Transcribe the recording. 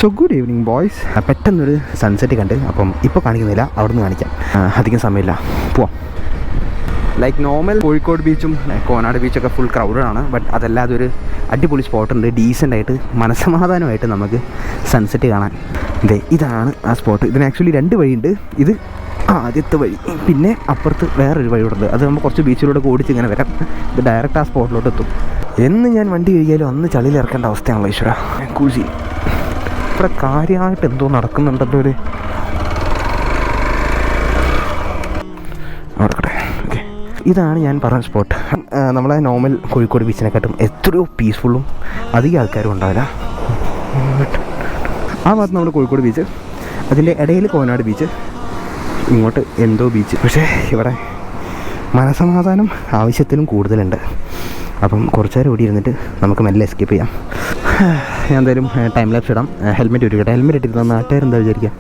So good evening boys. പെട്ടെന്നൊരു sunset കണ്ട്, അപ്പം ഇപ്പോൾ കാണിക്കുന്നില്ല, അവിടെ നിന്ന് കാണിക്കാം. അധികം സമയമില്ല, പോവാം. ലൈക്ക് നോർമൽ കോഴിക്കോട് ബീച്ചും കോനാട് ബീച്ചൊക്കെ ഫുൾ ക്രൗഡാണ്. ബട്ട് അതല്ലാതെ ഒരു അടിപൊളി സ്പോട്ടുണ്ട്, ഡീസൻ്റായിട്ട് മനസ്സമാധാനമായിട്ട് നമുക്ക് സൺസെറ്റ് കാണാൻ. ഇതാണ് ആ സ്പോട്ട്. ഇതിന് ആക്ച്വലി 2 വഴിയുണ്ട്. ഇത് ആദ്യത്തെ വഴി, പിന്നെ അപ്പുറത്ത് വേറൊരു വഴി ഉണ്ട്. അത് നമ്മൾ കുറച്ച് ബീച്ചിലൂടെ ഓടിച്ച് ഇങ്ങനെ വരാം. ഇത് ഡയറക്റ്റ് ആ സ്പോട്ടിലോട്ട് എത്തും. എന്ന് ഞാൻ വണ്ടി കഴിക്കാലും അന്ന് ചളിയിൽ ഇറക്കേണ്ട അവസ്ഥയാണല്ലോ ഈശ്വര. കൂസി ഇവിടെ കാര്യമായിട്ട് എന്തോ നടക്കുന്നുണ്ടല്ലോ. ഒരു ഓക്കെ, ഇതാണ് ഞാൻ പറഞ്ഞ സ്പോട്ട്. നമ്മളെ നോർമൽ കോഴിക്കോട് ബീച്ചിനെക്കാട്ടും എത്രയോ പീസ്ഫുള്ളും അധികം ആൾക്കാരും ഉണ്ടാവില്ല. ആ ഭാഗത്ത് നമ്മുടെ കോഴിക്കോട് ബീച്ച്, അതിൻ്റെ ഇടയിൽ കോനാട് ബീച്ച്, ഇങ്ങോട്ട് എന്തോ ബീച്ച്. പക്ഷേ ഇവിടെ മനസമാധാനം ആവശ്യത്തിനും കൂടുതലുണ്ട്. അപ്പം കുറച്ച് നേരം ഓടി ഇരുന്നിട്ട് നമുക്ക് മെല്ലെ എസ്കേപ്പ് ചെയ്യാം. ഞാൻ എന്തായാലും ടൈം ലാപ്സ് ഇടാം. ഹെൽമെറ്റ് ഒരുക്കട്ടെ. ഹെൽമെറ്റ് ഇട്ടിരുന്ന നാട്ടുകാരെന്താ വിചാരിക്കുക?